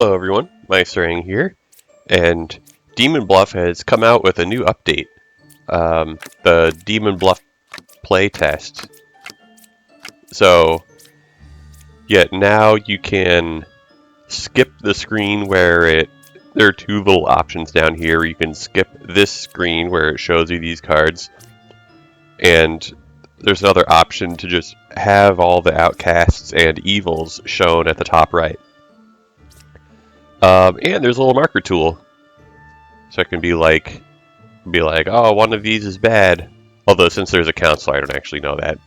Hello everyone, Meisterang here, and Demon Bluff has come out with a new update, the Demon Bluff playtest. So, yeah, now you can skip the screen where there are two little options down here. You can skip this screen where it shows you these cards, and there's another option to just have all the outcasts and evils shown at the top right. And there's a little marker tool, so it can be like, oh, one of these is bad. Although, since there's a counselor, I don't actually know that.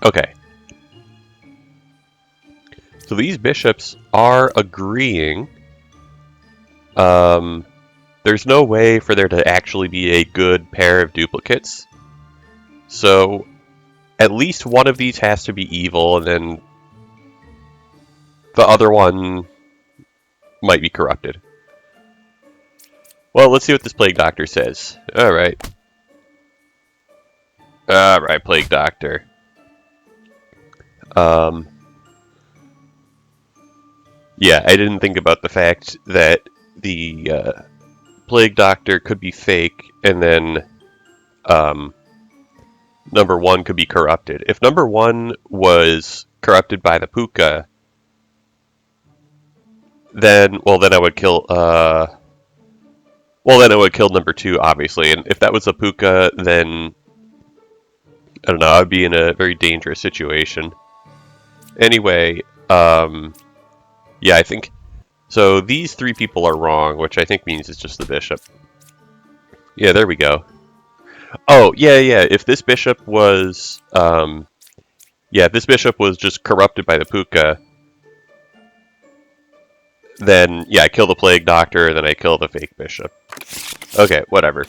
Okay. So these bishops are agreeing. There's no way for there to actually be a good pair of duplicates. So, at least one of these has to be evil, and then the other one might be corrupted. Well, let's see what this Plague Doctor says. Alright. Alright, Plague Doctor. Yeah, I didn't think about the fact that the Plague Doctor could be fake, and then number one could be corrupted. If number one was corrupted by the Puka, then I would kill. Then I would kill number two, obviously. And if that was a Puka, then I don't know. I'd be in a very dangerous situation. Anyway, yeah, I think so. These three people are wrong, which I think means it's just the bishop. Yeah, there we go. Oh, yeah. If this bishop was, if this bishop was just corrupted by the Puka, then yeah, I kill the Plague Doctor, and then I kill the fake bishop. Okay, whatever.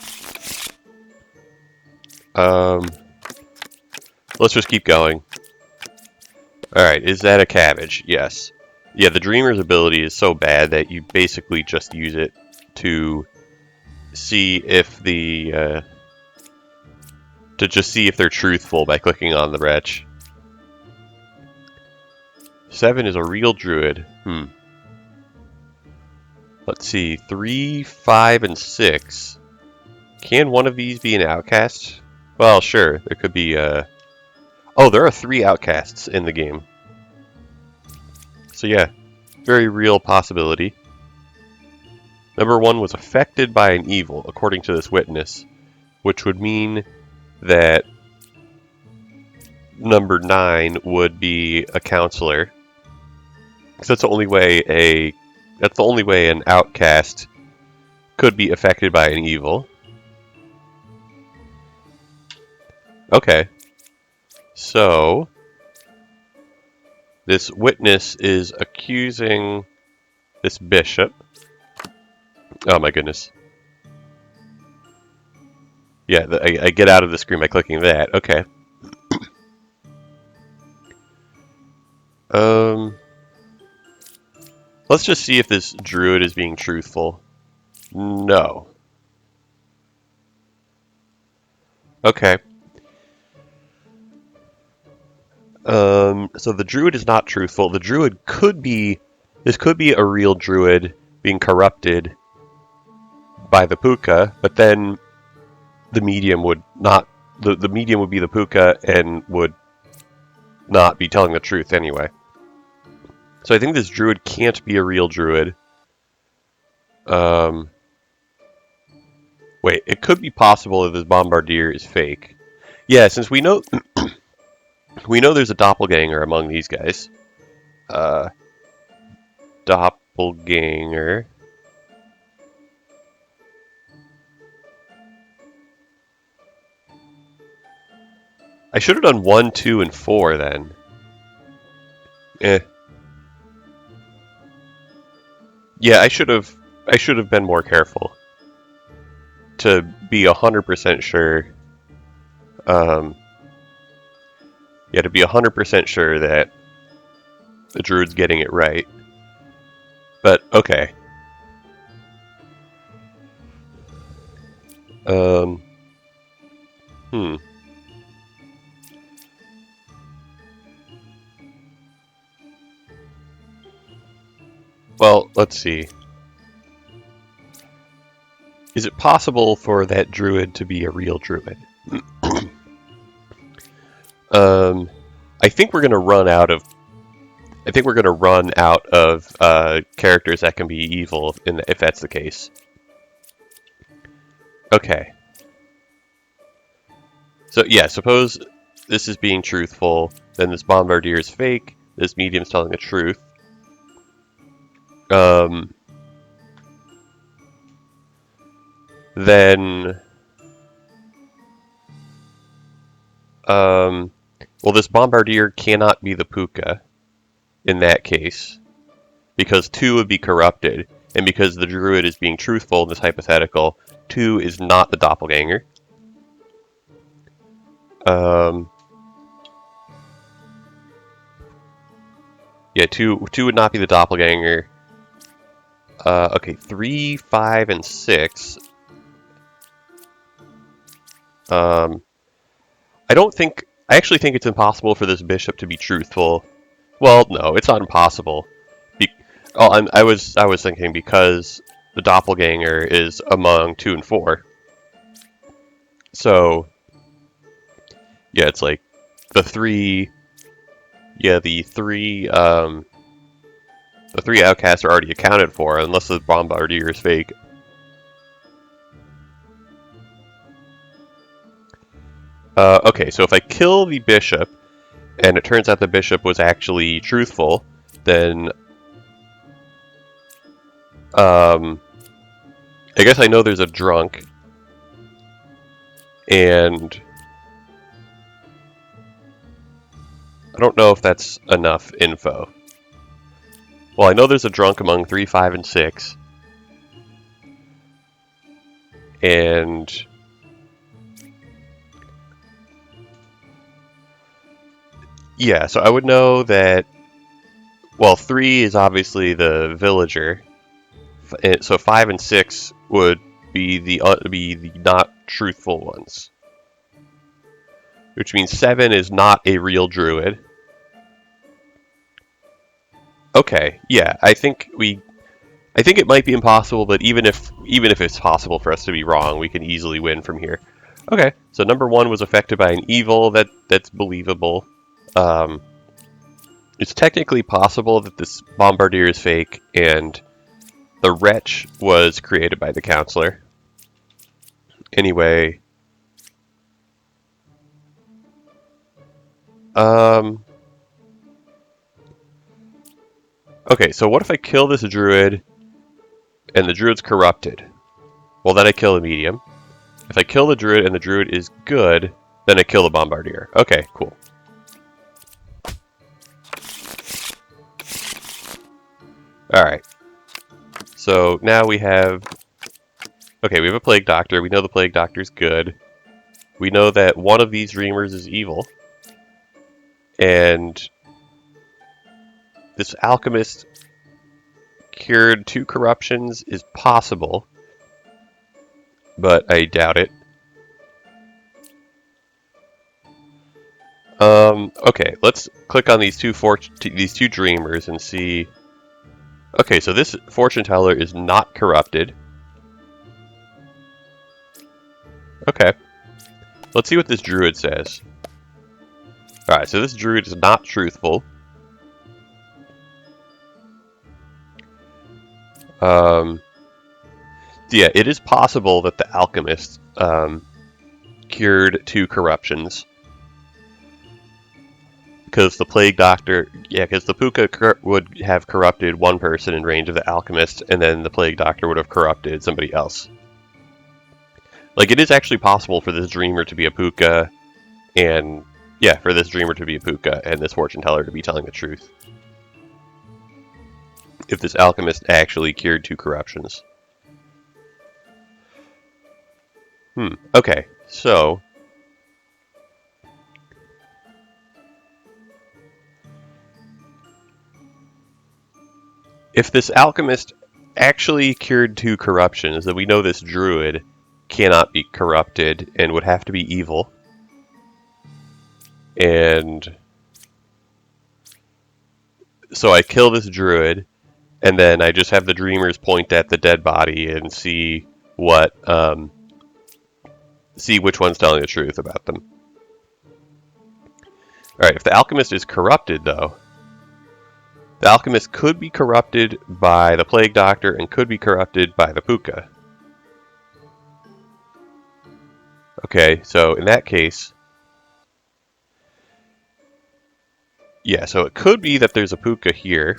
Let's just keep going. Alright, is that a cabbage? Yes. Yeah, the Dreamer's ability is so bad that you basically just use it to see if the, to just see if they're truthful by clicking on the wretch. 7 is a real druid. Let's see, 3, 5, and 6. Can one of these be an outcast? Well, sure, there could be, Oh, there are 3 outcasts in the game. So yeah, very real possibility. Number 1 was affected by an evil, according to this witness, which would mean that number 9 would be a counselor. Because that's the only way an outcast could be affected by an evil. Okay. So this witness is accusing this bishop. Oh my goodness. Yeah, I get out of the screen by clicking that. Okay. Let's just see if this druid is being truthful. No. Okay. So the druid is not truthful. The druid could be... This could be a real druid being corrupted by the Puka, but then the medium would not... The medium would be the Puka and would not be telling the truth anyway. So I think this druid can't be a real druid. Wait, it could be possible that this bombardier is fake. Yeah, since we know we know there's a doppelganger among these guys. Doppelganger. I should have done 1, 2, and 4 then. Yeah, I should have been more careful to be 100% sure. Yeah, to be 100% sure that the druid's getting it right. But okay. Well, let's see. Is it possible for that druid to be a real druid? I think we're gonna run out of. I think we're gonna run out of characters that can be evil, if that's the case. Okay. So yeah, suppose this is being truthful, then this bombardier is fake. This medium's telling the truth. Then well, this bombardier cannot be the puka in that case, because 2 would be corrupted, and because the druid is being truthful in this hypothetical, 2 is not the doppelganger. Yeah, 2 would not be the doppelganger. Okay, 3, 5, and 6. I actually think it's impossible for this bishop to be truthful. Well, no, it's not impossible. I was thinking because the doppelganger is among 2 and 4. So, yeah, it's like the 3. Yeah, the 3 outcasts are already accounted for, unless the bombardier is fake. Okay, so if I kill the bishop, and it turns out the bishop was actually truthful, then I guess I know there's a drunk, and I don't know if that's enough info. Well, I know there's a drunk among 3, 5, and 6, and yeah, so I would know that, well, 3 is obviously the villager, so 5 and 6 would be the not truthful ones. Which means 7 is not a real druid. Okay, yeah, I think it might be impossible, but even if it's possible for us to be wrong, we can easily win from here. Okay, so number 1 was affected by an evil that's believable. It's technically possible that this bombardier is fake, and the wretch was created by the counselor. Anyway, okay, so what if I kill this druid, and the druid's corrupted? Well, then I kill the medium. If I kill the druid and the druid is good, then I kill the bombardier. Okay, cool. Alright. So now we have... Okay, we have a plague doctor. We know the plague doctor's good. We know that one of these dreamers is evil. And this alchemist cured 2 corruptions is possible, but I doubt it. Okay, let's click on these two dreamers and see. Okay, so this fortune teller is not corrupted. Okay, let's see what this druid says. Alright, so this druid is not truthful. Yeah, it is possible that the alchemist cured 2 corruptions. Because the plague doctor, yeah, because the puka would have corrupted 1 person in range of the alchemist, and then the plague doctor would have corrupted somebody else. Like, it is actually possible for this dreamer to be a puka, and yeah, for this dreamer to be a puka, and this fortune teller to be telling the truth. If this alchemist actually cured 2 corruptions. Okay, so... if this alchemist actually cured 2 corruptions, then we know this druid cannot be corrupted and would have to be evil. And so I kill this druid, and then I just have the dreamers point at the dead body and see see which one's telling the truth about them. Alright, if the alchemist is corrupted, though, the alchemist could be corrupted by the plague doctor and could be corrupted by the puka. Okay, so in that case, yeah, so it could be that there's a puka here.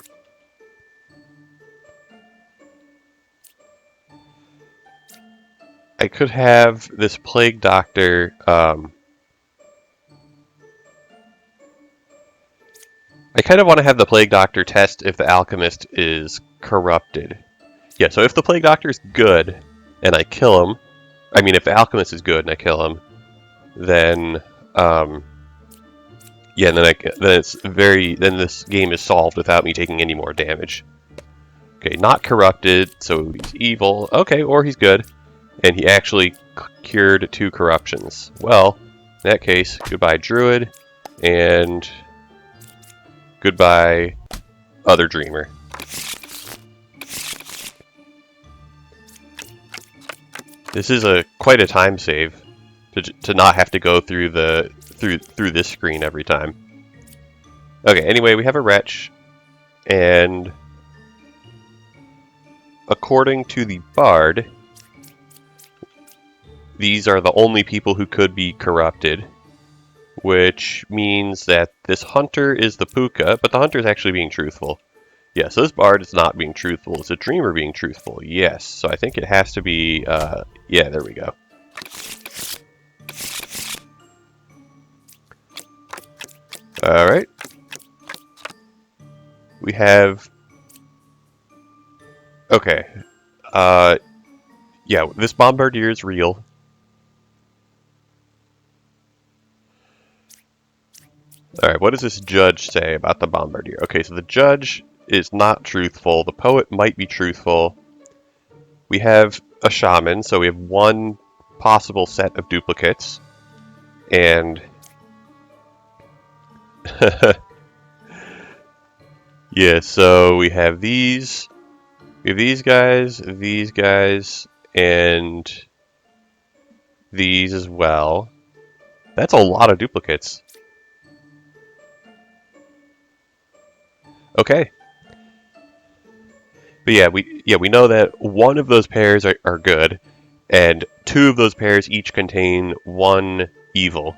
I could have this plague doctor, I kind of want to have the plague doctor test if the alchemist is corrupted. Yeah, so if the plague doctor is good and I kill him, I mean, if the alchemist is good and I kill him, then yeah, then this game is solved without me taking any more damage. Okay, not corrupted, so he's evil. Okay, or he's good, and he actually cured 2 corruptions. Well, in that case, goodbye druid, and goodbye other dreamer. This is quite a time save to not have to go through through this screen every time. Okay, anyway, we have a wretch, and according to the bard, these are the only people who could be corrupted, which means that this hunter is the puka, but the hunter is actually being truthful. Yeah, so this bard is not being truthful. It's a dreamer being truthful. Yes, so I think it has to be, yeah, there we go. Alright. We have... Okay. Yeah, this bombardier is real. Alright, what does this judge say about the bombardier? Okay, so the judge is not truthful. The poet might be truthful. We have a shaman, so we have 1 possible set of duplicates. And... yeah, so we have these guys, and these as well. That's a lot of duplicates. Okay. But yeah, we know that 1 of those pairs are good, and 2 of those pairs each contain 1 evil.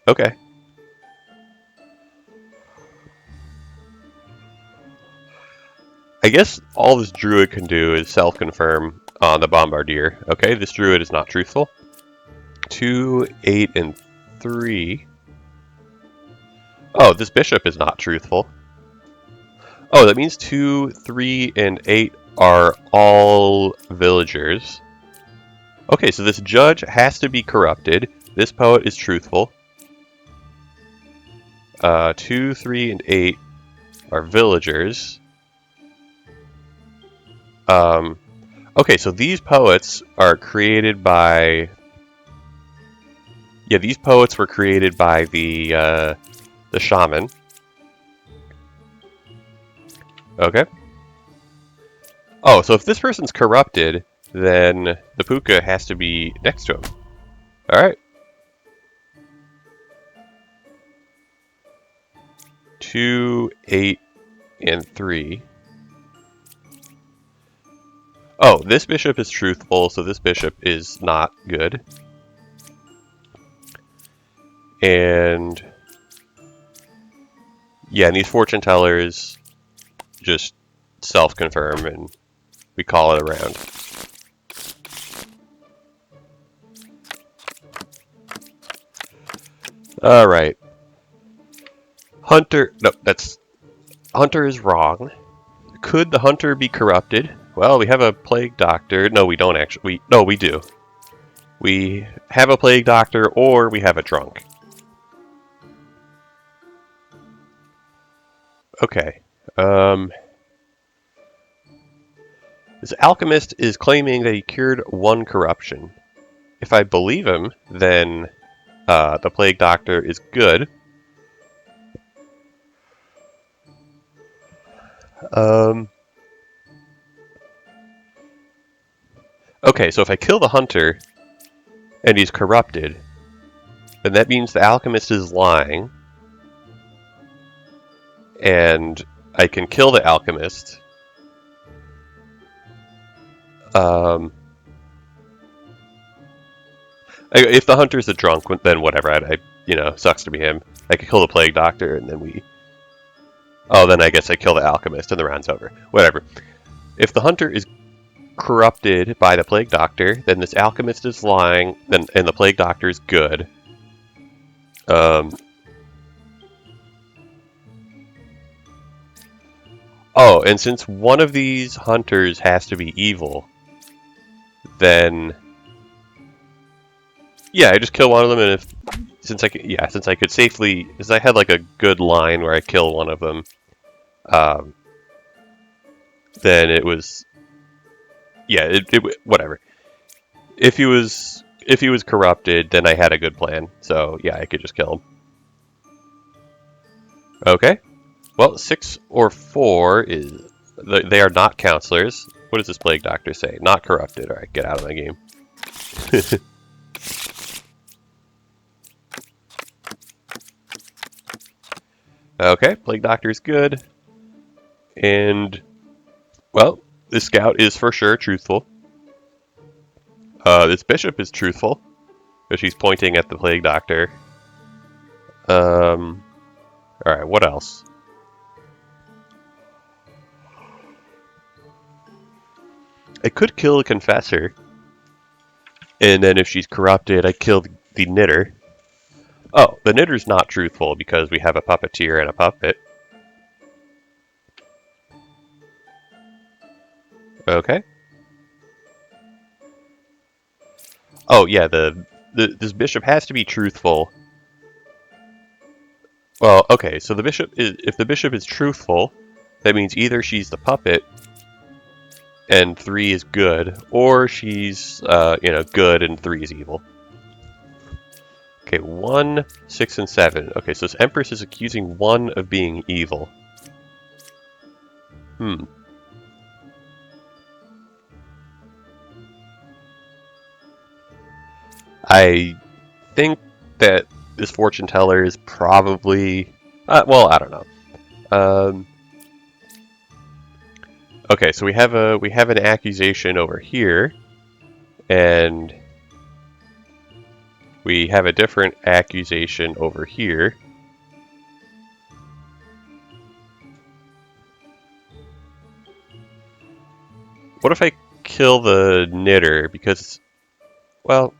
Okay. I guess all this druid can do is self-confirm on the bombardier. Okay, this druid is not truthful. 2, 8, and 3. Oh, this bishop is not truthful. Oh, that means 2, 3, and 8 are all villagers. Okay, so this judge has to be corrupted. This poet is truthful. 2, 3, and 8 are villagers. Okay, so these poets are created by... Yeah, these poets were created by the shaman. Okay. Oh, so if this person's corrupted, then the puka has to be next to him. Alright. 2, 8, and 3. Oh, this bishop is truthful, so this bishop is not good. And... yeah, and these fortune tellers just self-confirm and we call it a round. Alright. Hunter... no, Hunter is wrong. Could the hunter be corrupted? Well, we have a plague doctor. No, we don't actually. No, we do. We have a plague doctor or we have a drunk. Okay. This alchemist is claiming that he cured 1 corruption. If I believe him, then the plague doctor is good. Um, okay, so if I kill the hunter and he's corrupted, then that means the alchemist is lying, and I can kill the alchemist. Um, if the hunter's a drunk, then whatever. Sucks to be him. I could kill the plague doctor, and then we. Oh, then I guess I kill the alchemist, and the round's over. Whatever. If the hunter is corrupted by the plague doctor, then this alchemist is lying, and the plague doctor is good. Oh, and since one of these hunters has to be evil, then yeah, I just kill one of them, and since I could safely, because I had like a good line where I kill one of them, then it was whatever. If he was corrupted, then I had a good plan. So yeah, I could just kill him. Okay. Well, 6 or 4 is they are not counselors. What does this plague doctor say? Not corrupted. All right, get out of my game. Okay, plague doctor is good, and well, this scout is for sure truthful. This bishop is truthful, but she's pointing at the plague doctor. All right, what else? I could kill a confessor, and then if she's corrupted, I kill the knitter. Oh, the knitter's not truthful because we have a puppeteer and a puppet. Okay. Oh yeah, this bishop has to be truthful. Well, okay, so if the bishop is truthful, that means either she's the puppet and 3 is good, or she's good and 3 is evil. Okay, 1, 6, and 7. Okay, so this Empress is accusing 1 of being evil. I think that this fortune teller is probably... well, I don't know. Okay, so we have an accusation over here, and we have a different accusation over here. What if I kill the knitter? Because, well,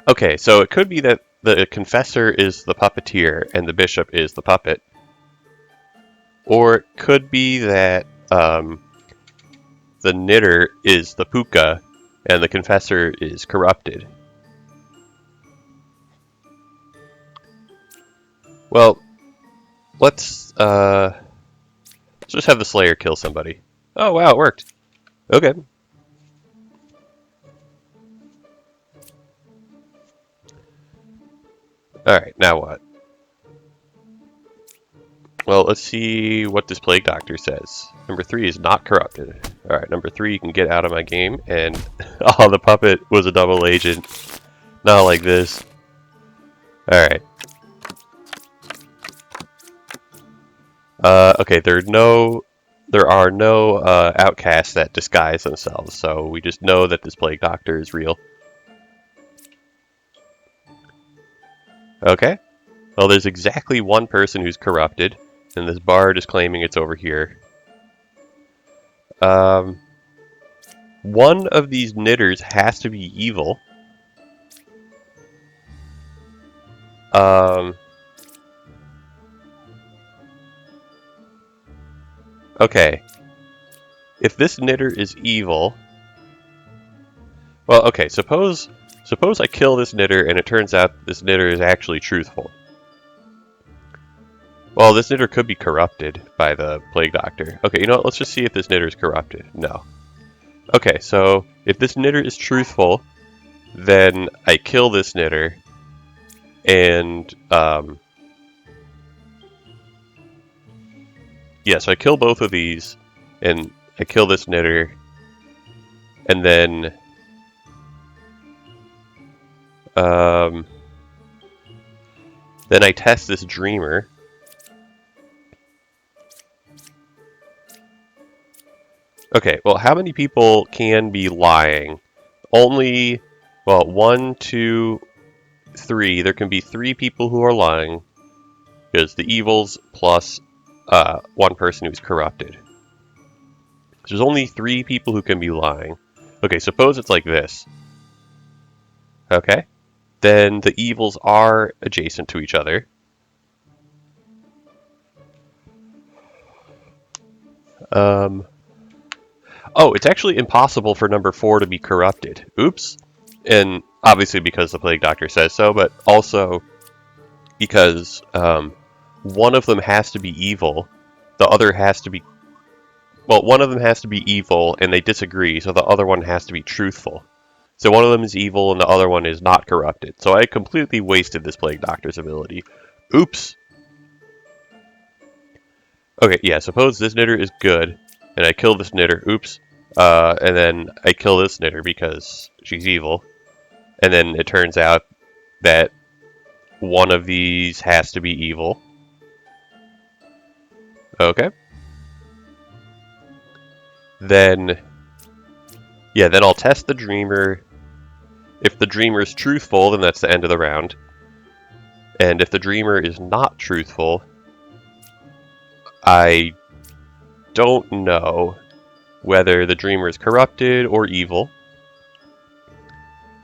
okay, so it could be that the confessor is the puppeteer and the bishop is the puppet. Or it could be that the knitter is the puka and the confessor is corrupted. Well, let's just have the Slayer kill somebody. Oh wow, it worked. Okay. Alright, now what? Well, let's see what this plague doctor says. Number 3 is not corrupted. Alright, number 3, you can get out of my game, and oh, the puppet was a double agent. Not like this. Alright. Okay, there are no outcasts that disguise themselves, so we just know that this plague doctor is real. Okay. Well, there's exactly 1 person who's corrupted, and this bard is claiming it's over here. One of these knitters has to be evil. Okay. If this knitter is evil... Well, okay, suppose I kill this knitter and it turns out this knitter is actually truthful. Well, this knitter could be corrupted by the plague doctor. Okay, you know what? Let's just see if this knitter is corrupted. No. Okay, so if this knitter is truthful, then I kill this knitter, and Yeah, so I kill both of these, and I kill this knitter, and then then I test this dreamer. Okay, well, how many people can be lying? Only, well, 1, 2, 3. There can be 3 people who are lying, because the evils plus one person who's corrupted. So there's only 3 people who can be lying. Okay, suppose it's like this. Okay, then the evils are adjacent to each other. Oh, it's actually impossible for number 4 to be corrupted. Oops. And obviously because the Plague Doctor says so, but also because one of them has to be evil, the other has to be... Well, one of them has to be evil, and they disagree, so the other one has to be truthful. So one of them is evil, and the other one is not corrupted. So I completely wasted this Plague Doctor's ability. Oops. Okay, yeah, suppose this knitter is good, and I kill this knitter. Oops. And then I kill this knitter because she's evil. And then it turns out that one of these has to be evil. Okay. Then, yeah, then I'll test the dreamer. If the dreamer is truthful, then that's the end of the round. And if the dreamer is not truthful, I don't know whether the dreamer is corrupted or evil.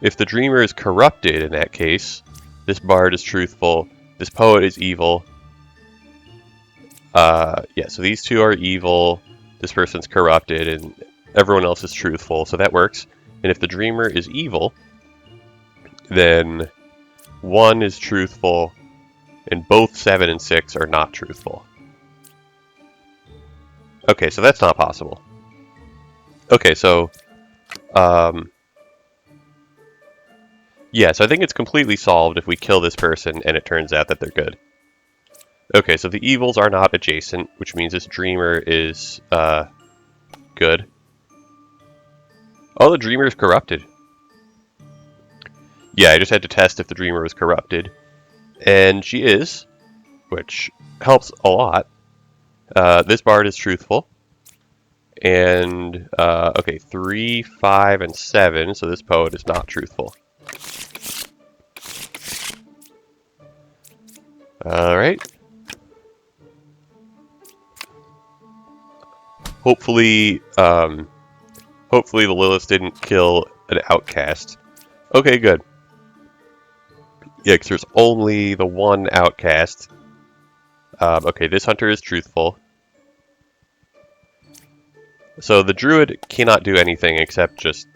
If the dreamer is corrupted in that case, this bard is truthful, this poet is evil. Yeah, so these two are evil, this person's corrupted, and everyone else is truthful, so that works. And if the dreamer is evil, then 1 is truthful, and both 7 and 6 are not truthful. Okay, so that's not possible. Okay, so, yeah, so I think it's completely solved if we kill this person and it turns out that they're good. Okay, so the evils are not adjacent, which means this dreamer is, good. Oh, the dreamer is corrupted. Yeah, I just had to test if the dreamer was corrupted. And she is, which helps a lot. This bard is truthful. And, okay, 3, 5, and 7, so this poet is not truthful. Alright. Hopefully, hopefully the Lilith didn't kill an outcast. Okay, good. Yeah, because there's only the one outcast. Okay, this hunter is truthful. So the druid cannot do anything except just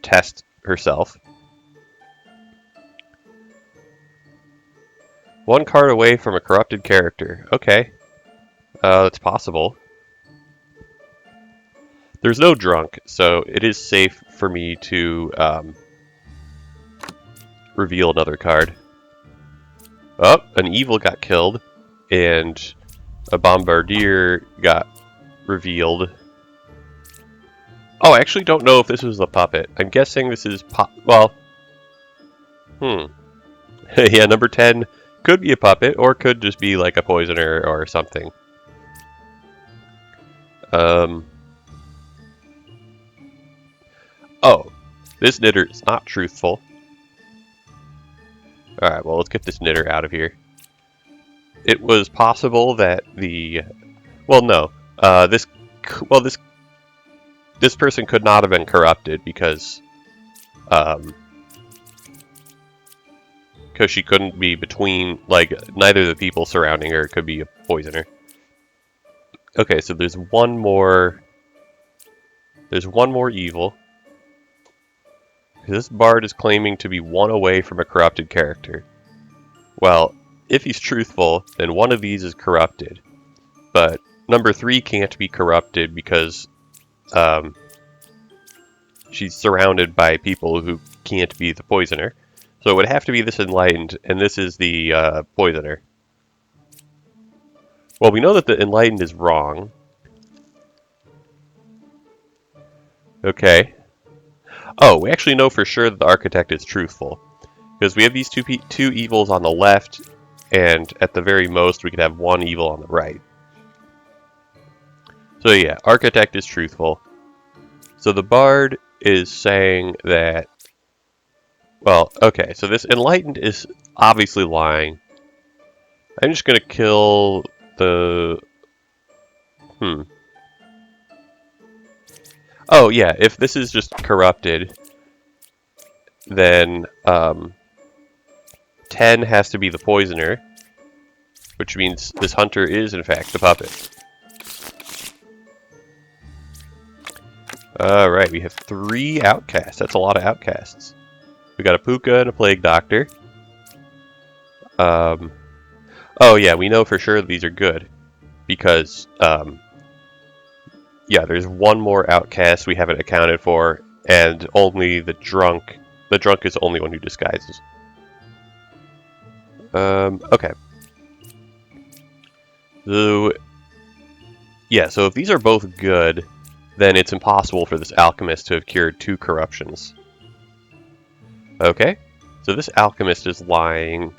test herself. 1 card away from a corrupted character. Okay. That's possible. There's no drunk, so it is safe for me to reveal another card. Oh, an evil got killed, and a bombardier got revealed. Oh, I actually don't know if this was the puppet. I'm guessing this is well, yeah, number 10 could be a puppet, or could just be like a poisoner or something. Oh, this knitter is not truthful. Alright, well, let's get this knitter out of here. It was possible that the... Well, no. This person could not have been corrupted because she couldn't be between, like, neither of the people surrounding her could be a poisoner. Okay, so there's one more evil. This bard is claiming to be 1 away from a corrupted character. Well, if he's truthful, then one of these is corrupted. But number 3 can't be corrupted because she's surrounded by people who can't be the poisoner. So it would have to be this enlightened, and this is the poisoner. Well, we know that the enlightened is wrong. Okay. Oh, we actually know for sure that the architect is truthful. Because we have these two evils on the left, and at the very most, we could have one evil on the right. So yeah, architect is truthful. So the bard is saying that, well, okay, so this enlightened is obviously lying. I'm just gonna kill the, Oh yeah, if this is just corrupted, then 10 has to be the poisoner, which means this hunter is in fact the puppet. Alright, we have 3 outcasts. That's a lot of outcasts. We got a puka and a plague doctor. Oh yeah, we know for sure that these are good. Because, yeah, there's one more outcast we haven't accounted for, and only the drunk is the only one who disguises. Okay. So, yeah, so if these are both good, then it's impossible for this alchemist to have cured 2 corruptions. Okay, so this alchemist is lying.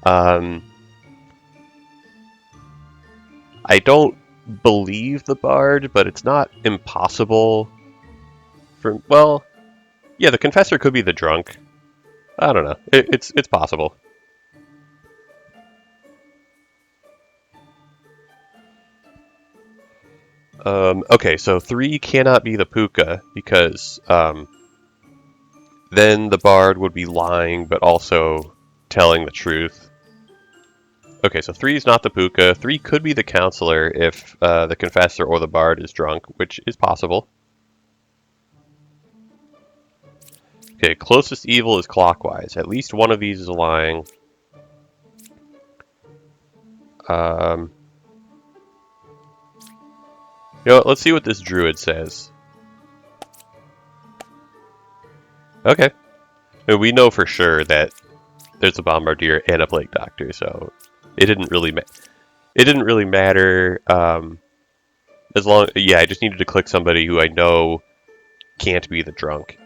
I don't believe the bard, but it's not impossible. Well, yeah, the confessor could be the drunk. I don't know. It's possible. Okay, so 3 cannot be the puka because then the bard would be lying, but also telling the truth. Okay, so 3 is not the puka. 3 could be the counselor if the confessor or the bard is drunk, which is possible. Okay, closest evil is clockwise. At least one of these is lying. You know what, let's see what this druid says. Okay. We know for sure that there's a bombardier and a plague doctor, so it didn't really matter. As long, yeah, I just needed to click somebody who I know can't be the drunk.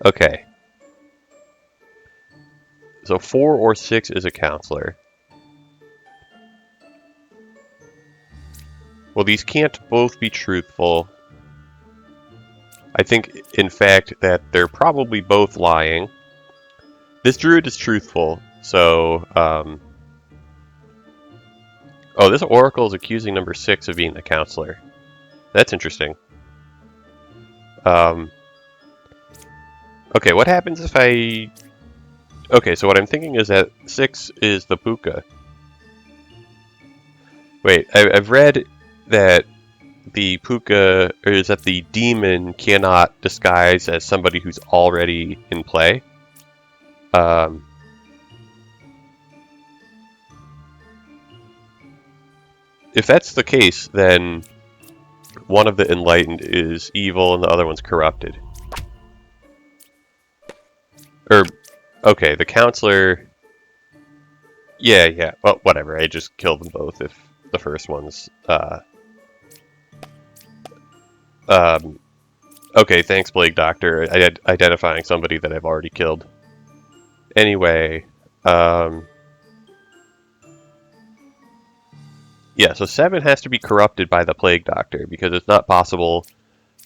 Okay. So 4 or 6 is a counselor. Well, these can't both be truthful. I think, in fact, that they're probably both lying. This druid is truthful, so, oh, this oracle is accusing number 6 of being the counselor. That's interesting. Okay, what happens if I... Okay, so what I'm thinking is that 6 is the puka. Wait, I've read that the puka, or is that the demon cannot disguise as somebody who's already in play. If that's the case, then one of the enlightened is evil and the other one's corrupted. Or, okay, the counselor... Yeah, well, whatever, I just killed them both if the first one's... Okay, thanks, Plague Doctor. Identifying somebody that I've already killed. Anyway, yeah, so 7 has to be corrupted by the Plague Doctor, because it's not possible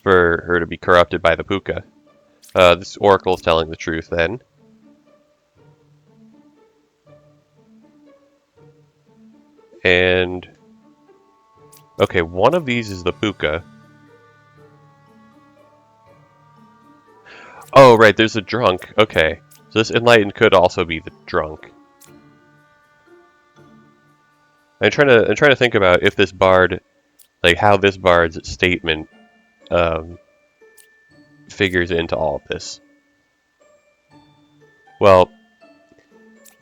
for her to be corrupted by the puka. This oracle is telling the truth, then. And... Okay, one of these is the puka. Oh, right, there's a drunk. Okay. So this enlightened could also be the drunk. I'm trying to think about if this bard, like how this bard's statement figures into all of this. Well,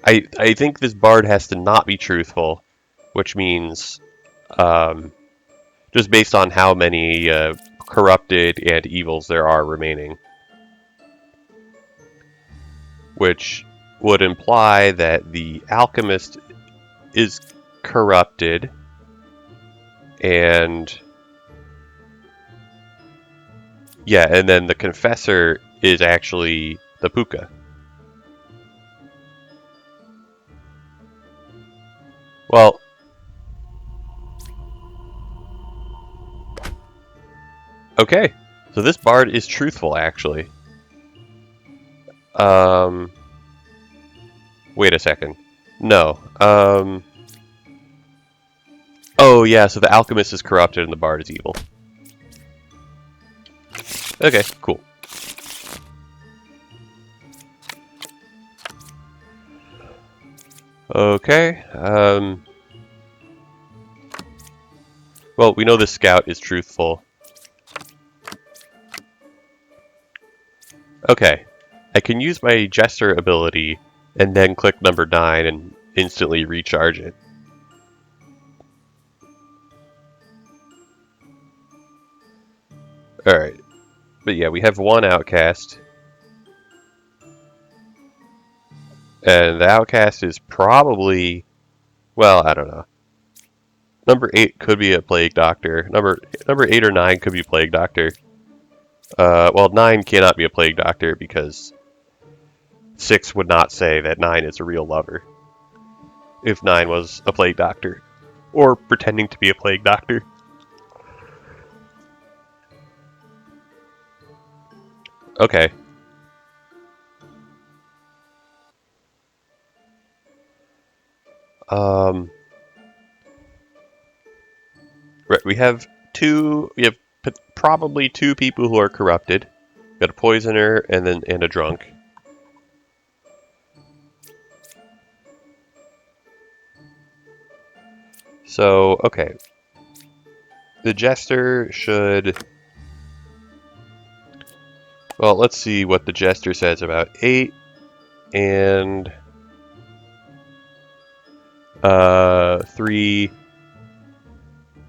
I think this bard has to not be truthful, which means just based on how many corrupted and evils there are remaining. which would imply that the alchemist is corrupted, and yeah, and then the confessor is actually the puka. Well, okay, so this bard is truthful, actually. Wait a second. No. Oh yeah, so the alchemist is corrupted and the bard is evil. Okay, cool. Okay, well, we know the scout is truthful. Okay, I can use my jester ability and then click number 9 and instantly recharge it. Alright, but yeah, we have one outcast. And the outcast is probably, well, I don't know. Number 8 could be a plague doctor. Number 8 or 9 could be plague doctor. Well, 9 cannot be a plague doctor because 6 would not say that 9 is a real lover. If 9 was a plague doctor. Or pretending to be a plague doctor. Okay. Right, we have probably 2 people who are corrupted. We got a poisoner and a drunk. So, okay. The jester should... Well, let's see what the jester says about 8 and 3.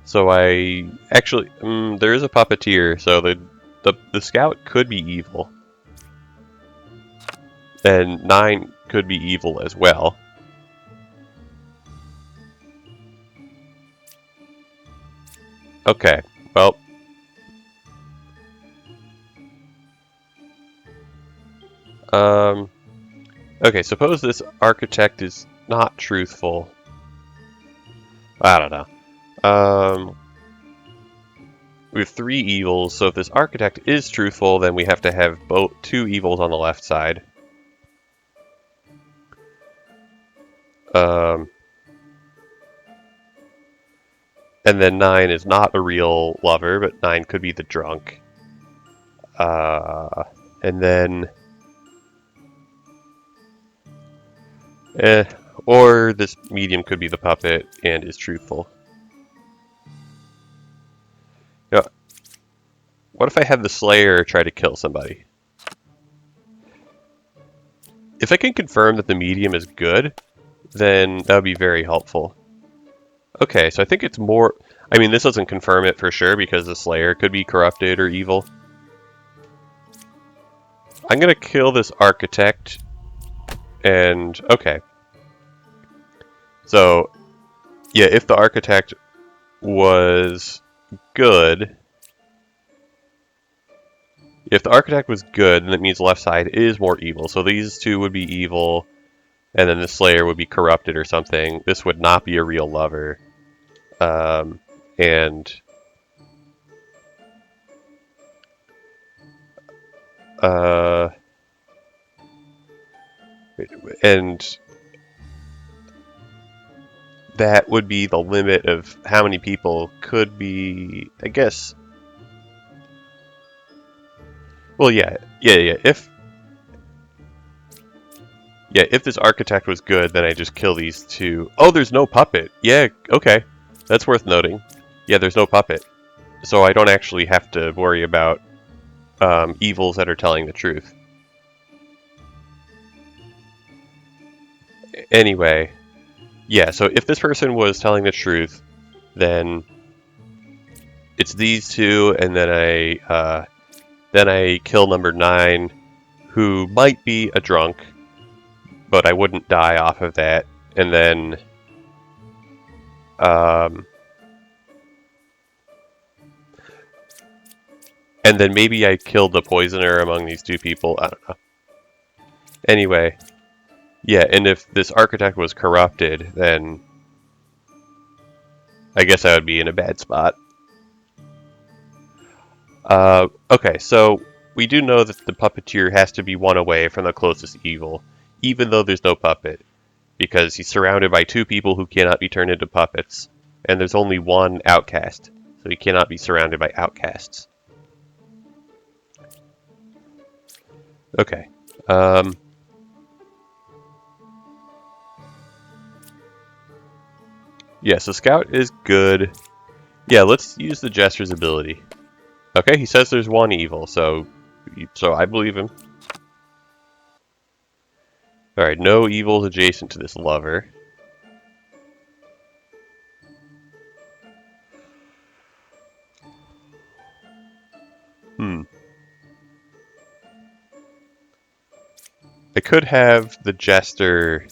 So I actually there is a puppeteer, so the scout could be evil, and 9 could be evil as well. Okay, well. Okay, suppose this architect is not truthful. I don't know. We have 3 evils, so if this architect is truthful, then we have to have 2 evils on the left side. And then 9 is not a real lover, but 9 could be the drunk. And then... or this medium could be the puppet and is truthful. You know, what if I had the Slayer try to kill somebody? If I can confirm that the medium is good, then that would be very helpful. Okay, so I think it's more... I mean, this doesn't confirm it for sure because the Slayer could be corrupted or evil. I'm gonna kill this architect and... okay. So, yeah, if the architect was good... If the architect was good, then it means the left side is more evil. So these 2 would be evil, and then the Slayer would be corrupted or something. This would not be a real lover. And that would be the limit of how many people could be, I guess. Well, yeah. If this architect was good, then I just kill these 2. Oh, there's no puppet. Yeah, okay. That's worth noting. Yeah, there's no puppet. So I don't actually have to worry about evils that are telling the truth. Anyway, yeah, so if this person was telling the truth, then it's these 2, and then I kill number 9, who might be a drunk, but I wouldn't die off of that. And then, um, and then maybe I killed the poisoner among these two people. I don't know. Anyway, yeah, and if this architect was corrupted, then I guess I would be in a bad spot. Okay, so we do know that the puppeteer has to be one away from the closest evil, even though there's no puppet, because he's surrounded by two people who cannot be turned into puppets, and there's only one outcast, so he cannot be surrounded by outcasts. Okay. Yeah, so Scout is good. Yeah, let's use the Jester's ability. Okay, he says there's one evil, so I believe him. Alright, no evils adjacent to this lover. I could have the Jester...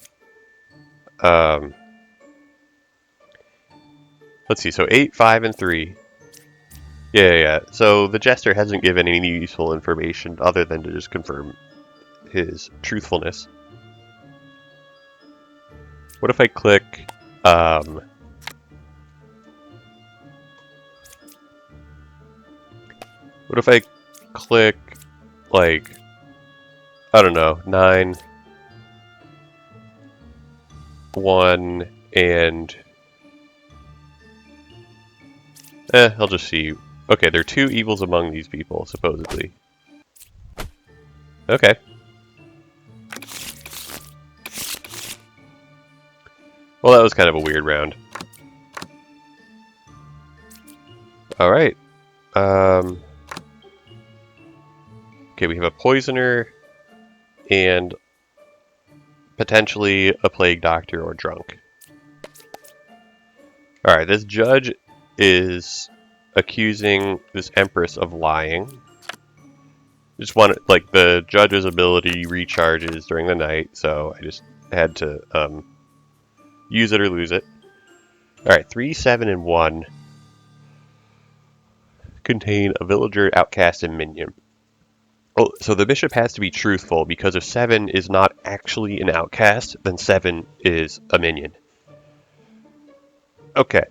let's see, so 8, 5, and 3. Yeah. So the Jester hasn't given any useful information other than to just confirm his truthfulness. What if I click... what if I click, like, I don't know, 9, 1, and... I'll just see. Okay, there are two evils among these people, supposedly. Okay. Well, that was kind of a weird round. Alright. Okay, we have a poisoner and potentially a plague doctor or drunk. Alright, this judge is accusing this empress of lying. Just wanted, like, the judge's ability recharges during the night, so I just had to use it or lose it. Alright, 3, 7, and 1 contain a villager, outcast, and minion. Oh, so the bishop has to be truthful, because if 7 is not actually an outcast, then 7 is a minion. Okay.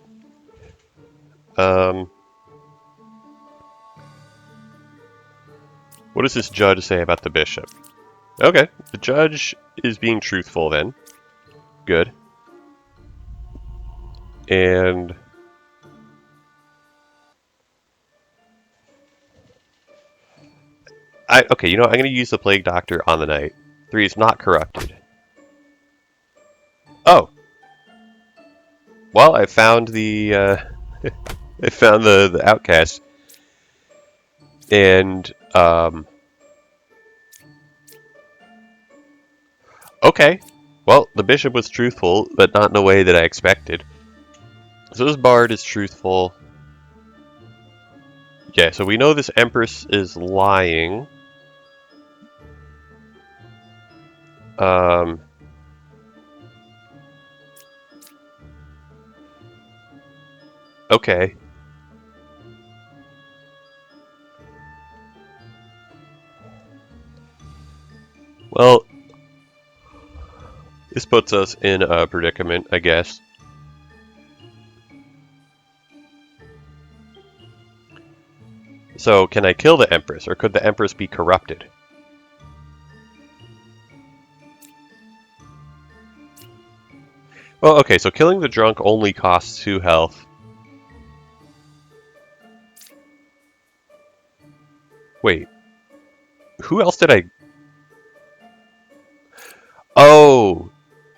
What does this judge say about the bishop? Okay, the judge is being truthful then. Good. And... okay, you know what? I'm going to use the Plague Doctor on the night. 3 is not corrupted. Oh! Well, I found the, I found the outcast. And, okay. Well, the bishop was truthful, but not in a way that I expected. So this bard is truthful. Yeah, so we know this empress is lying. Okay. Well, this puts us in a predicament, I guess. So, can I kill the Empress, or could the Empress be corrupted? Well, okay, so killing the drunk only costs 2 health. Wait. Who else did I... Oh!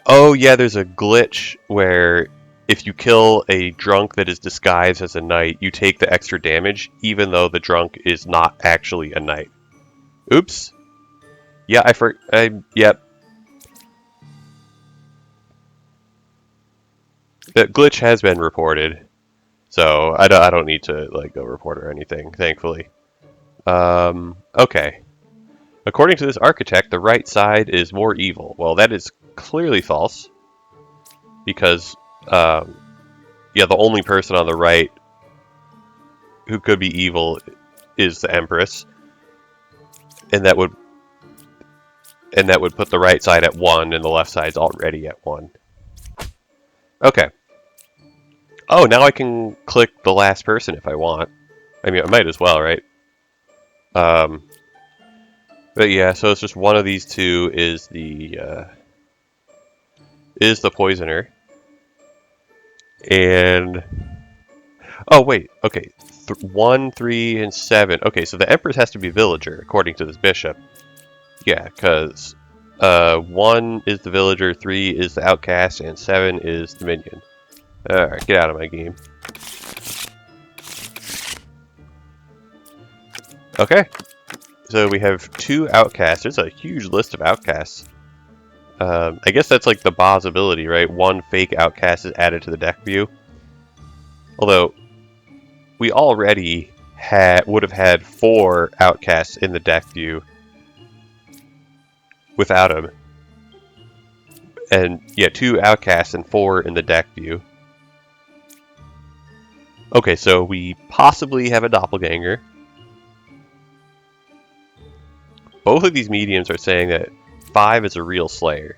Oh, yeah, there's a glitch where if you kill a drunk that is disguised as a knight, you take the extra damage, even though the drunk is not actually a knight. Oops. Yeah, yep. The glitch has been reported, so I don't need to, like, go report or anything, thankfully. Okay. According to this architect, the right side is more evil. Well, that is clearly false, because, yeah, the only person on the right who could be evil is the Empress, and that would put the right side at 1, and the left side's already at 1. Okay. Oh, now I can click the last person if I want. I mean, I might as well, right? But yeah, so it's just one of these two is the poisoner. And oh wait, okay, 1, 3, and 7. Okay, so the Empress has to be villager according to this bishop. Yeah, because 1 is the villager, 3 is the outcast, and 7 is the minion. All right, get out of my game. Okay, so we have 2 outcasts. There's a huge list of outcasts. I guess that's like the boss ability, right? 1 fake outcast is added to the deck view. Although, we already would have had 4 outcasts in the deck view without him. And yeah, 2 outcasts and 4 in the deck view. Okay, so we possibly have a doppelganger. Both of these mediums are saying that 5 is a real Slayer.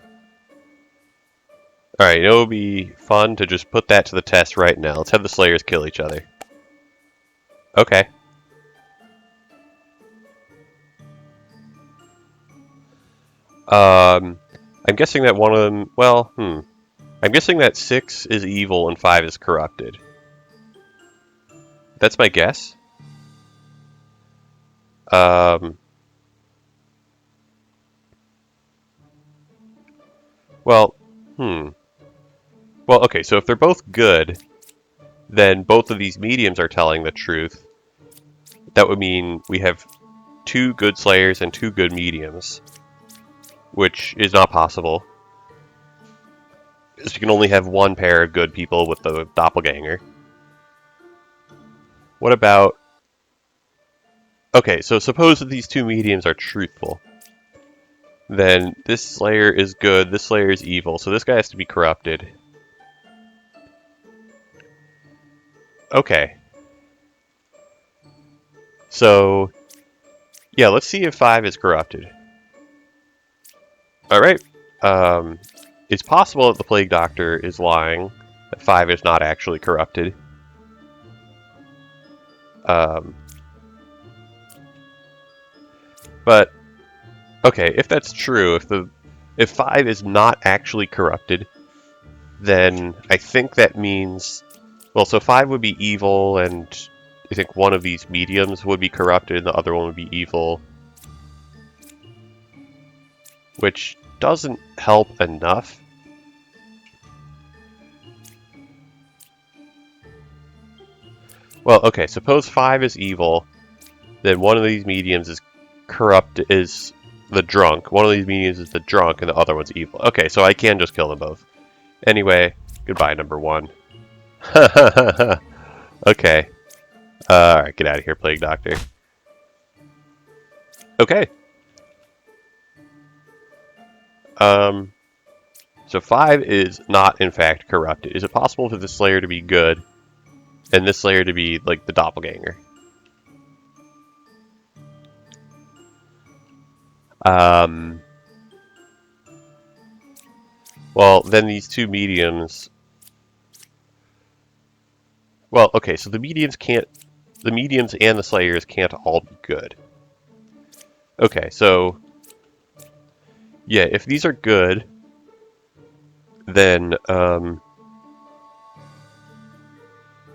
Alright, it would be fun to just put that to the test right now. Let's have the Slayers kill each other. Okay. I'm guessing that one of them... Well, I'm guessing that 6 is evil and 5 is corrupted. That's my guess. Well, Well, okay, so if they're both good, then both of these mediums are telling the truth. That would mean we have 2 good Slayers and 2 good mediums, which is not possible. Because you can only have 1 pair of good people with the doppelganger. What about... Okay, so suppose that these 2 mediums are truthful. Then this Slayer is good, this Slayer is evil, so this guy has to be corrupted. Okay. So, yeah, let's see if 5 is corrupted. Alright. It's possible that the Plague Doctor is lying, that 5 is not actually corrupted. But, okay, if that's true, if 5 is not actually corrupted, then I think that means... Well, so 5 would be evil, and I think one of these mediums would be corrupted, and the other one would be evil. Which doesn't help enough. Well, okay, suppose 5 is evil, then one of these mediums is is the drunk. One of these mediums is the drunk, and the other one's evil. Okay, so I can just kill them both. Anyway, goodbye, number 1. Okay. Alright, get out of here, Plague Doctor. Okay. So 5 is not, in fact, corrupted. Is it possible for this Slayer to be good, and this Slayer to be, like, the doppelganger? Well, then these 2 mediums... Well, okay, so the mediums and the Slayers can't all be good. Okay, so... Yeah, if these are good, then,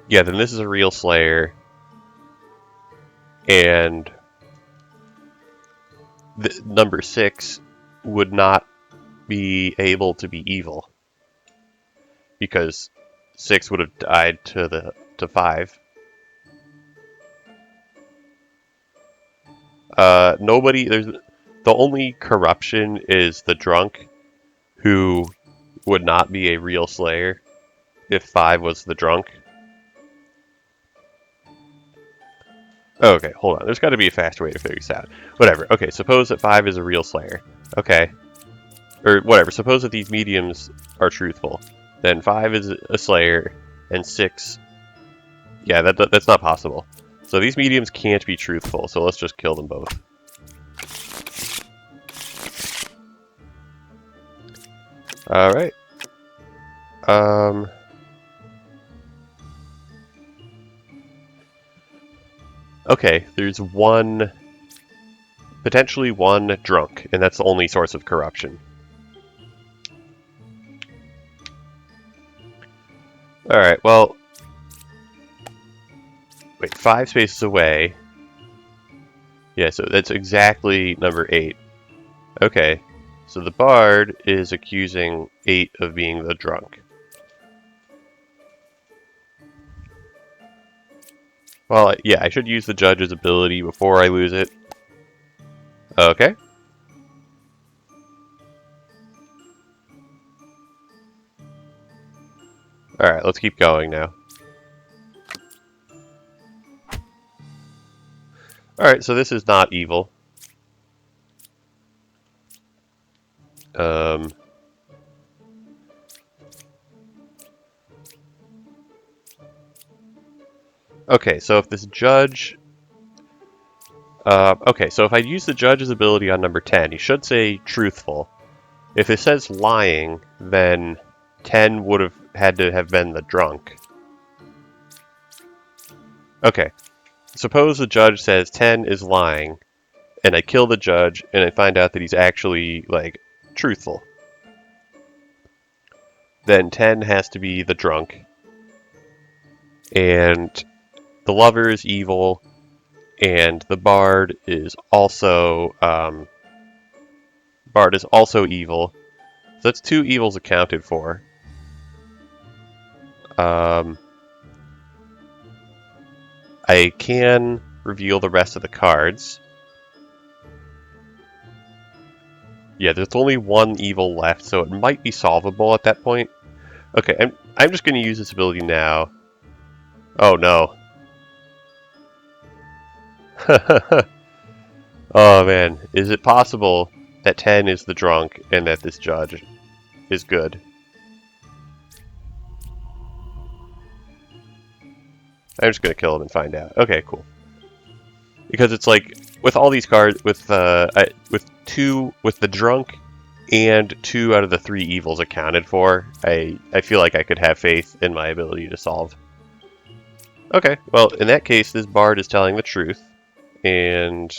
yeah, then this is a real Slayer, and number 6 would not be able to be evil, because 6 would have died to 5. The only corruption is the drunk, who would not be a real Slayer if 5 was the drunk. Okay, hold on. There's got to be a faster way to figure this out. Whatever. Okay, suppose that 5 is a real Slayer. Okay. Or whatever. Suppose that these mediums are truthful. Then 5 is a Slayer, and 6... Yeah, that's not possible. So these mediums can't be truthful, so let's just kill them both. Alright. Okay, there's potentially one drunk, and that's the only source of corruption. Alright, well... Wait, 5 spaces away. Yeah, so that's exactly number 8. Okay, so the bard is accusing 8 of being the drunk. Well, yeah, I should use the judge's ability before I lose it. Okay. Alright, let's keep going now. Alright, so this is not evil. Okay, so if this judge... okay, so if I use the judge's ability on number 10, he should say truthful. If it says lying, then 10 would have had to have been the drunk. Okay, suppose the judge says 10 is lying, and I kill the judge, and I find out that he's actually, like, truthful. Then 10 has to be the drunk. And the lover is evil, and the bard is also evil. So that's 2 evils accounted for. I can reveal the rest of the cards. Yeah, there's only 1 evil left, so it might be solvable at that point. Okay, I'm just going to use this ability now. Oh no. Oh man, is it possible that 10 is the drunk and that this judge is good? I'm just gonna kill him and find out. Okay, cool. Because it's like with all these cards, with the drunk and 2 out of the 3 evils accounted for, I feel like I could have faith in my ability to solve. Okay, well in that case, this bard is telling the truth, and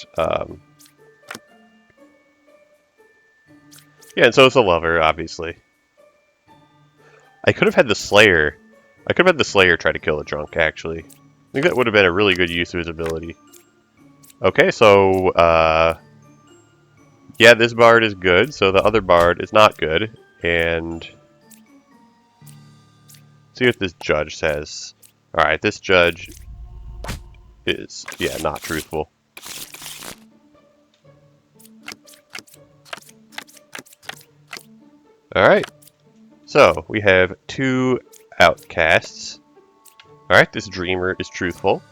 yeah, and so is the lover, obviously. I could have had the Slayer. I could have had the Slayer try to kill the drunk, actually. I think that would have been a really good use of his ability. Okay, so, yeah, this bard is good, so the other bard is not good. And see what this judge says. Alright, this judge is, yeah, not truthful. Alright, so we have 2 outcasts. Alright, this dreamer is truthful.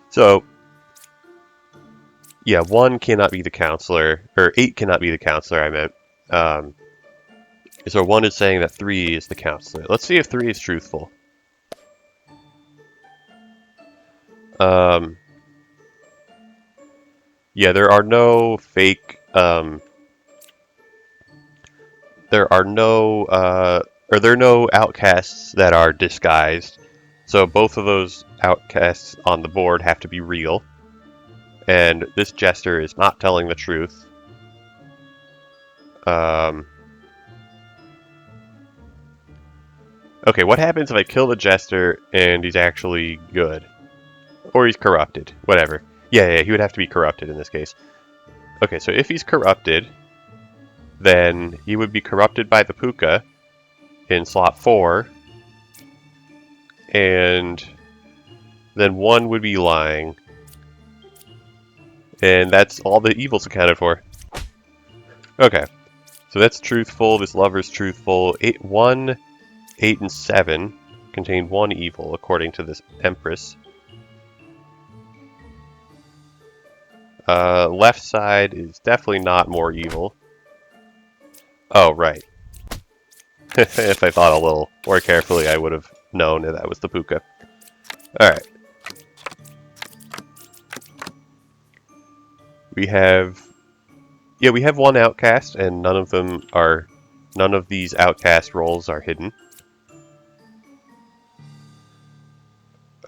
So, yeah, 1 cannot be the counselor, or 8 cannot be the counselor, I meant. So 1 is saying that 3 is the counselor. Let's see if 3 is truthful. Yeah, there are no fake, there are no outcasts that are disguised. So both of those outcasts on the board have to be real. And this jester is not telling the truth. Okay, what happens if I kill the jester and he's actually good? Or he's corrupted. Whatever. Yeah, he would have to be corrupted in this case. Okay, so if he's corrupted, then he would be corrupted by the puka in slot 4. And then 1 would be lying. And that's all the evils accounted for. Okay. So that's truthful. This lover's truthful. 1, 8, and 7 contain one evil, according to this Empress. Left side is definitely not more evil. Oh, right. If I thought a little more carefully, I would have known that that was the Puka. Alright. We have... Yeah, we have one outcast, and none of these outcast roles are hidden.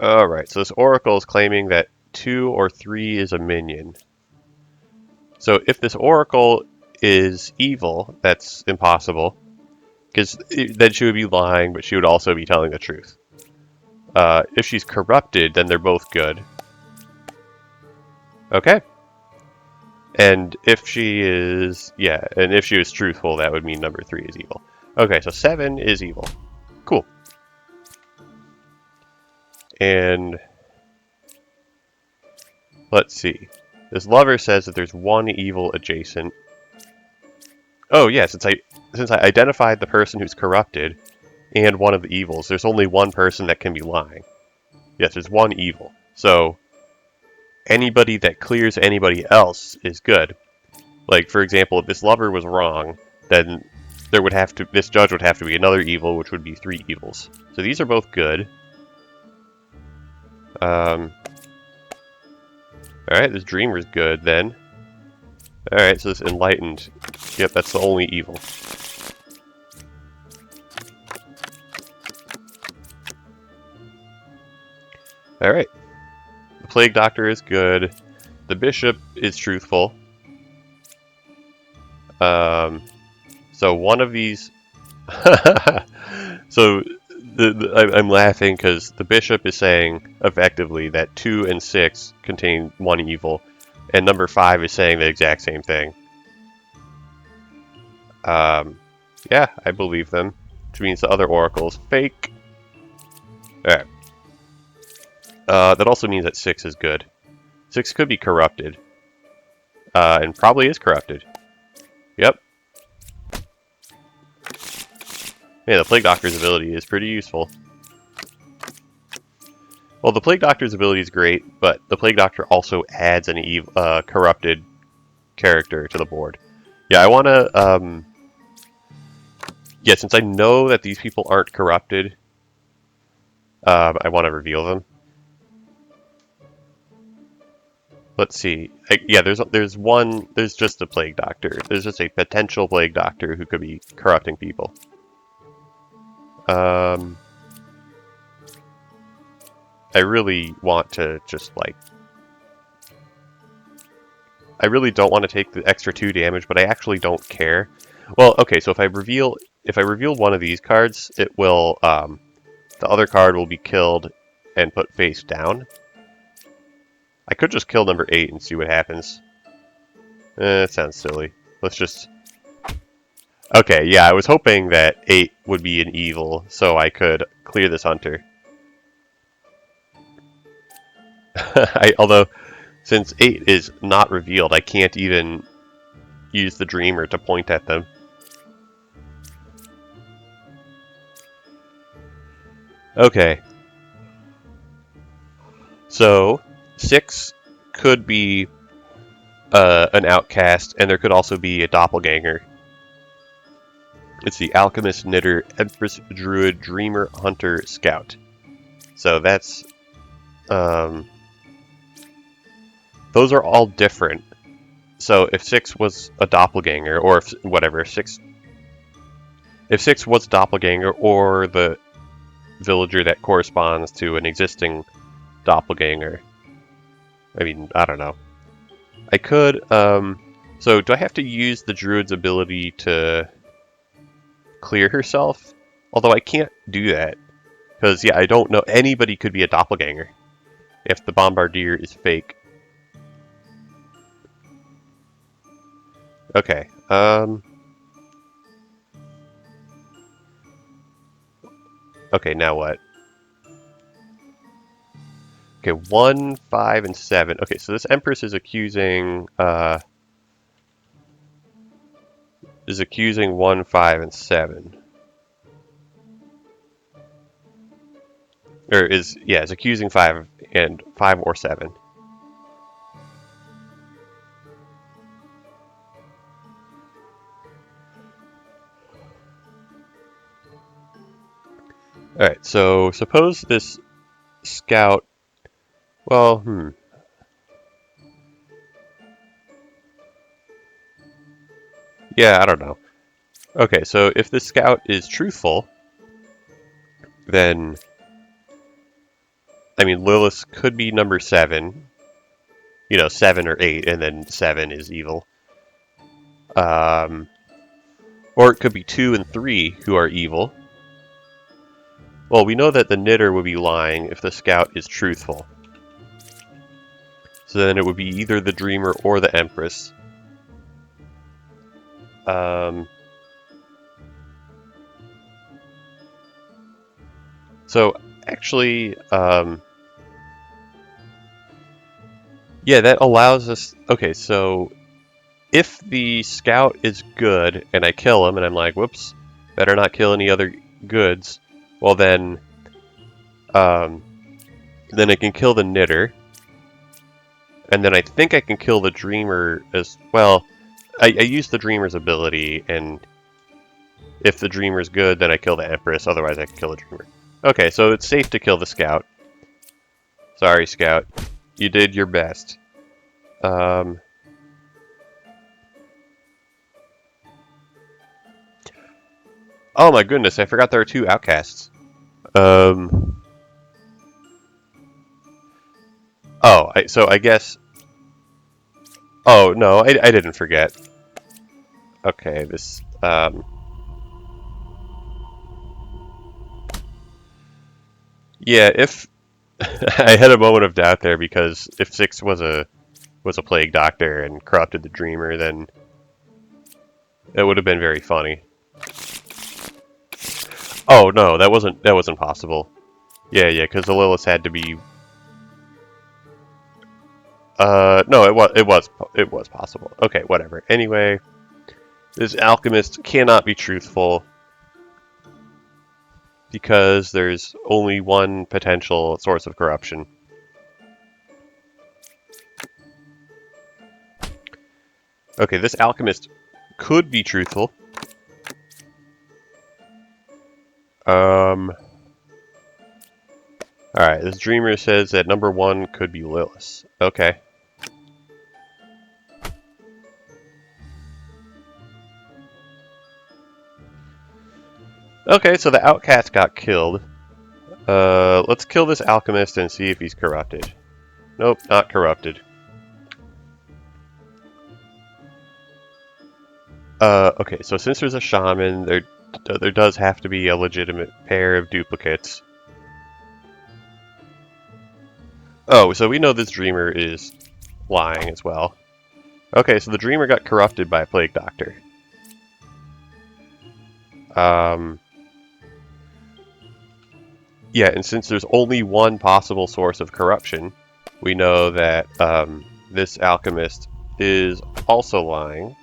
Alright, so this Oracle is claiming that 2 or 3 is a minion. So if this Oracle is evil, that's impossible. Because then she would be lying, but she would also be telling the truth. If she's corrupted, then they're both good. Okay. And if she is... Yeah, and if she was truthful, that would mean number 3 is evil. Okay, so 7 is evil. Cool. And... Let's see. This lover says that there's one evil adjacent. Oh yeah, since I identified the person who's corrupted and one of the evils, there's only one person that can be lying. Yes, there's one evil. So anybody that clears anybody else is good. Like for example, if this lover was wrong, then this judge would have to be another evil, which would be 3 evils. So these are both good. Alright, this dreamer's good then. Alright, so this enlightened. Yep, that's the only evil. Alright. The plague doctor is good. The bishop is truthful. So one of these... So I'm laughing because the bishop is saying effectively that 2 and 6 contain one evil, and number 5 is saying the exact same thing. Yeah, I believe them, which means the other oracle is fake. Alright. That also means that 6 is good. 6 could be corrupted. And probably is corrupted. Yep. Yeah, the Plague Doctor's ability is pretty useful. Well, the Plague Doctor's ability is great, but the Plague Doctor also adds an corrupted character to the board. Yeah, I want to... Yeah, since I know that these people aren't corrupted, I want to reveal them. Let's see. Yeah, there's just a Plague Doctor. There's just a potential Plague Doctor who could be corrupting people. I really want to just like... I really don't want to take the extra 2 damage, but I actually don't care. Well, okay, so if I reveal one of these cards, it will the other card will be killed and put face down. I could just kill number 8 and see what happens. That sounds silly. Let's just... Okay, yeah, I was hoping that 8 would be an evil, so I could clear this hunter. Although, since 8 is not revealed, I can't even use the dreamer to point at them. Okay. So, 6 could be an outcast, and there could also be a doppelganger. It's the Alchemist, Knitter, Empress, Druid, Dreamer, Hunter, Scout. So that's... those are all different. So if 6 was a doppelganger, or if, whatever, if 6 was doppelganger, or the villager that corresponds to an existing doppelganger. I mean, I don't know. I could, so do I have to use the druid's ability to clear herself? Although I can't do that. Because, yeah, I don't know. Anybody could be a doppelganger if the bombardier is fake. Okay, okay, now what? Okay, 1, 5, and 7. Okay, so this Empress is accusing, is accusing 1, 5, and 7. Or is accusing 5 and 5 or 7. Alright, so suppose this scout, well, yeah, I don't know. Okay, so if the scout is truthful, then, I mean, Lilith could be number 7, 7 or 8, and then 7 is evil. Or it could be 2 and 3 who are evil. Well, we know that the knitter would be lying if the scout is truthful. So then it would be either the dreamer or the empress. So actually, yeah, that allows us. Okay, so if the scout is good and I kill him and I'm like, whoops, better not kill any other goods, well then I can kill the knitter. And then I think I can kill the dreamer as well. I use the dreamer's ability, and if the dreamer's good, then I kill the empress, otherwise I can kill the dreamer. Okay, so it's safe to kill the scout. Sorry, scout. You did your best. Oh my goodness, I forgot there are 2 outcasts. So I guess... Oh, no, I didn't forget. Okay, this... Yeah, if... I had a moment of doubt there, because if 6 was a plague doctor and corrupted the dreamer, then it would have been very funny. Oh no, that wasn't possible. Yeah, because the Lilith had to be. No, it was possible. Okay, whatever. Anyway, this alchemist cannot be truthful because there's only one potential source of corruption. Okay, this alchemist could be truthful. Alright, this dreamer says that number 1 could be Lilith. Okay. Okay, so the outcast got killed. Let's kill this alchemist and see if he's corrupted. Nope, not corrupted. Okay, so since there's a shaman, there does have to be a legitimate pair of duplicates. Oh, so we know this dreamer is lying as well. Okay, so the dreamer got corrupted by a plague doctor. Yeah, and since there's only one possible source of corruption, we know that this alchemist is also lying.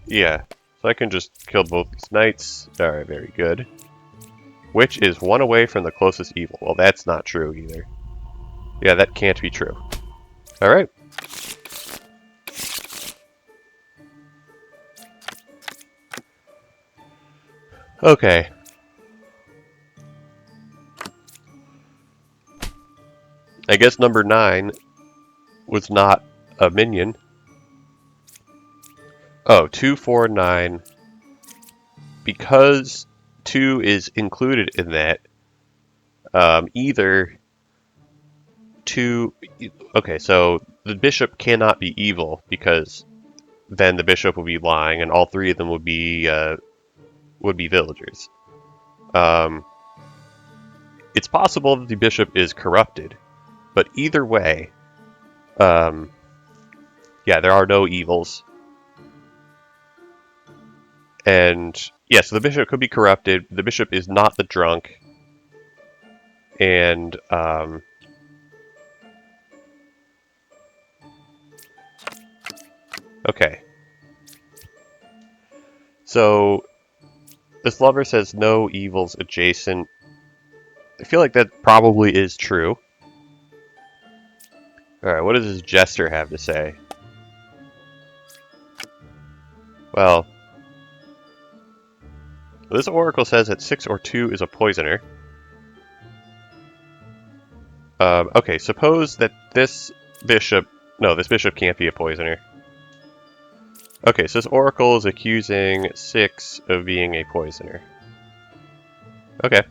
Yeah, so I can just kill both these knights. Alright, very good. Which is 1 away from the closest evil. Well, that's not true either. Yeah, that can't be true. Alright. Okay. I guess number 9 was not a minion. Oh, 2, 4, 9. Because 2 is included in that, either 2... Okay, so the bishop cannot be evil, because then the bishop would be lying, and all 3 of them would be villagers. It's possible that the bishop is corrupted, but either way, yeah, there are no evils. And, yeah, so the bishop could be corrupted. The bishop is not the drunk. And, okay. So, this lover says no evils adjacent. I feel like that probably is true. Alright, what does this jester have to say? Well, this oracle says that 6 or 2 is a poisoner. Okay, suppose that this bishop... No, this bishop can't be a poisoner. Okay, so this oracle is accusing 6 of being a poisoner. Okay.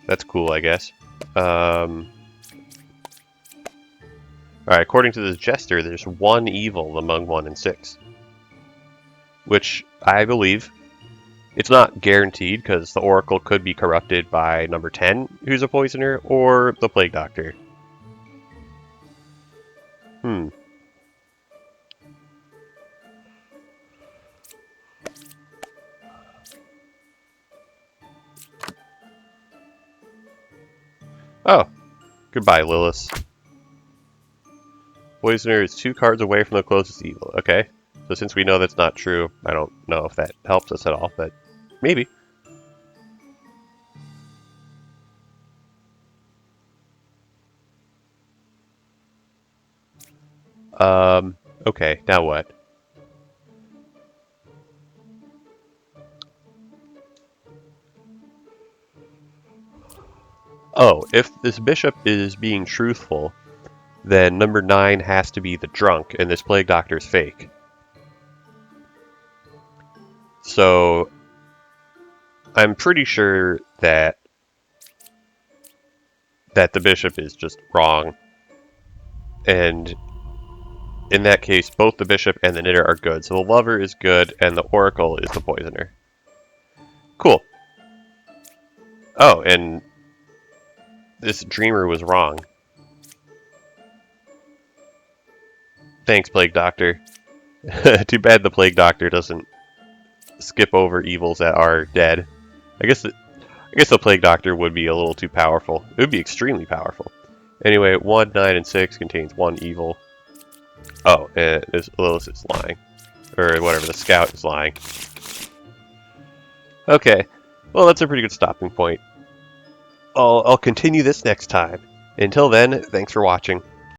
That's cool, I guess. Alright, according to this jester, there's 1 evil among 1 and 6. Which, I believe, it's not guaranteed, because the oracle could be corrupted by number 10, who's a poisoner, or the plague doctor. Oh, goodbye, Lilith. Poisoner is 2 cards away from the closest evil. Okay, so since we know that's not true, I don't know if that helps us at all, but maybe. Okay, now what? Oh, if this bishop is being truthful, then number 9 has to be the drunk, and this plague doctor's fake. So, I'm pretty sure that the bishop is just wrong, and in that case, both the bishop and the knitter are good. So the lover is good, and the oracle is the poisoner. Cool. Oh, and this dreamer was wrong. Thanks, Plague Doctor. Too bad the Plague Doctor doesn't skip over evils that are dead. I guess the Plague Doctor would be a little too powerful. It would be extremely powerful. Anyway, 1, 9, and 6 contains 1 evil. Oh, and Lilith is lying. Or whatever, the scout is lying. Okay, well that's a pretty good stopping point. I'll continue this next time. Until then, thanks for watching.